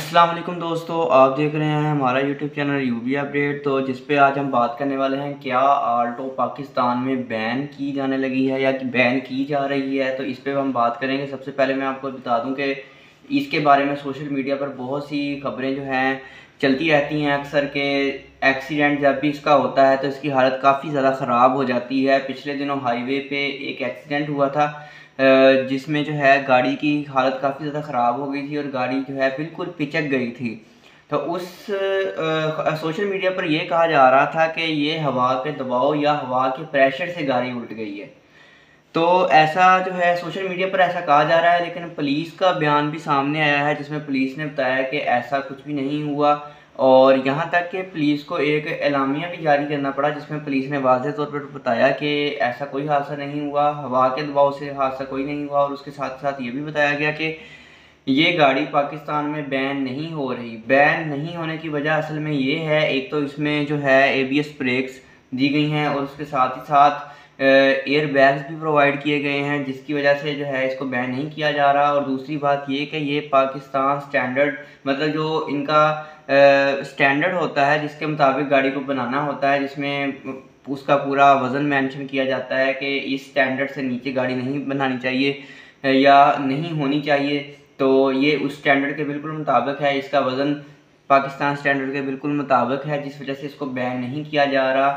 अस्सलाम वालेकुम दोस्तों, आप देख रहे हैं हमारा यूट्यूब चैनल यूबी अपडेट। तो जिस पे आज हम बात करने वाले हैं, क्या आल्टो पाकिस्तान में बैन की जाने लगी है या बैन की जा रही है, तो इस पे हम बात करेंगे। सबसे पहले मैं आपको बता दूं कि इसके बारे में सोशल मीडिया पर बहुत सी खबरें जो हैं चलती रहती हैं अक्सर के एक्सीडेंट जब भी इसका होता है तो इसकी हालत काफ़ी ज़्यादा ख़राब हो जाती है। पिछले दिनों हाईवे पे एक एक्सीडेंट हुआ था जिसमें जो है गाड़ी की हालत काफ़ी ज़्यादा ख़राब हो गई थी और गाड़ी जो है बिल्कुल पिचक गई थी। तो उस सोशल मीडिया पर यह कहा जा रहा था कि ये हवा के दबाव या हवा के प्रेशर से गाड़ी उल्ट गई है। तो ऐसा जो है सोशल मीडिया पर ऐसा कहा जा रहा है, लेकिन पुलिस का बयान भी सामने आया है जिसमें पुलिस ने बताया कि ऐसा कुछ भी नहीं हुआ। और यहाँ तक कि पुलिस को एक एलामिया भी जारी करना पड़ा जिसमें पुलिस ने वाज़ेह तौर पर बताया कि ऐसा कोई हादसा नहीं हुआ, हवा के दबाव से हादसा कोई नहीं हुआ। और उसके साथ साथ ये भी बताया गया कि ये गाड़ी पाकिस्तान में बैन नहीं हो रही। बैन नहीं होने की वजह असल में ये है, एक तो इसमें जो है ABS ब्रेक्स दी गई हैं और उसके साथ ही साथ एयर बैग्स भी प्रोवाइड किए गए हैं, जिसकी वजह से जो है इसको बैन नहीं किया जा रहा। और दूसरी बात ये कि ये पाकिस्तान स्टैंडर्ड, मतलब जो इनका स्टैंडर्ड होता है जिसके मुताबिक गाड़ी को बनाना होता है, जिसमें उसका पूरा वज़न मेंशन किया जाता है कि इस स्टैंडर्ड से नीचे गाड़ी नहीं बनानी चाहिए या नहीं होनी चाहिए। तो ये उस स्टैंडर्ड के बिल्कुल मुताबिक है, इसका वज़न पाकिस्तान स्टैंडर्ड के बिल्कुल मुताबिक है, जिस वजह से इसको बैन नहीं किया जा रहा।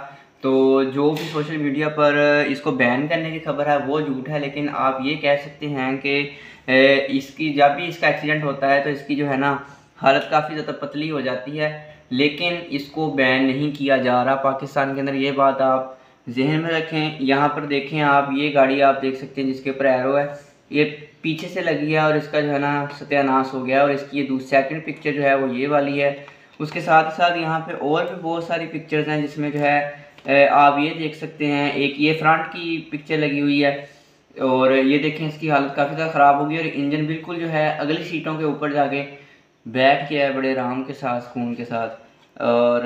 तो जो भी सोशल मीडिया पर इसको बैन करने की खबर है वो झूठ है। लेकिन आप ये कह सकते हैं कि इसकी जब भी इसका एक्सीडेंट होता है तो इसकी जो है ना हालत काफ़ी ज़्यादा पतली हो जाती है, लेकिन इसको बैन नहीं किया जा रहा पाकिस्तान के अंदर। ये बात आप जहन में रखें। यहाँ पर देखें आप, ये गाड़ी आप देख सकते हैं जिसके ऊपर एरो है, ये पीछे से लगी है और इसका जो है ना सत्यानाश हो गया। और इसकी ये सेकंड पिक्चर जो है वो ये वाली है। उसके साथ ही साथ यहाँ पे और भी बहुत सारी पिक्चर्स हैं जिसमें जो है आप ये देख सकते हैं, एक ये फ्रंट की पिक्चर लगी हुई है और ये देखें इसकी हालत काफ़ी ज़्यादा ख़राब होगी और इंजन बिल्कुल जो है अगली सीटों के ऊपर जाके बैठ गया है बड़े आराम के साथ, सुकून के साथ। और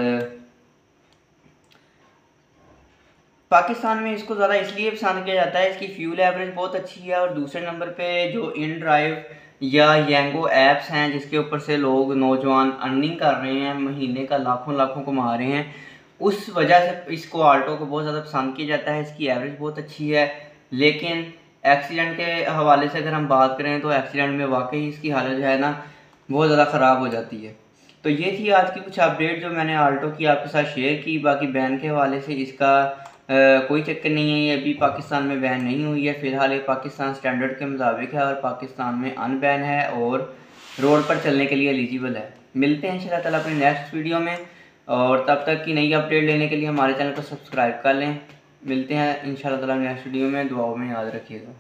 पाकिस्तान में इसको ज़्यादा इसलिए पसंद किया जाता है, इसकी फ्यूल एवरेज बहुत अच्छी है। और दूसरे नंबर पे जो इन ड्राइव या येंगो ऐप्स हैं जिसके ऊपर से लोग नौजवान अर्निंग कर रहे हैं, महीने का लाखों लाखों कमा रहे हैं, उस वजह से इसको आल्टो को बहुत ज़्यादा पसंद किया जाता है। इसकी एवरेज बहुत अच्छी है। लेकिन एक्सीडेंट के हवाले से अगर हम बात करें तो एक्सीडेंट में वाकई इसकी हालत जो है ना बहुत ज़्यादा ख़राब हो जाती है। तो ये थी आज की कुछ अपडेट जो मैंने आल्टो की आपके साथ शेयर की। बाकी बैन के हवाले से इसका कोई चक्कर नहीं है, ये अभी पाकिस्तान में बैन नहीं हुई है। फ़िलहाल ये पाकिस्तान स्टैंडर्ड के मुताबिक है और पाकिस्तान में अनबैन है और रोड पर चलने के लिए एलिजिबल है। मिलते हैं इंशाल्लाह ताला अपने नेक्स्ट वीडियो में, और तब तक की नई अपडेट लेने के लिए हमारे चैनल को सब्सक्राइब कर लें। मिलते हैं इंशाल्लाह ताला नेक्स्ट वीडियो में, दुआओं में याद रखिएगा।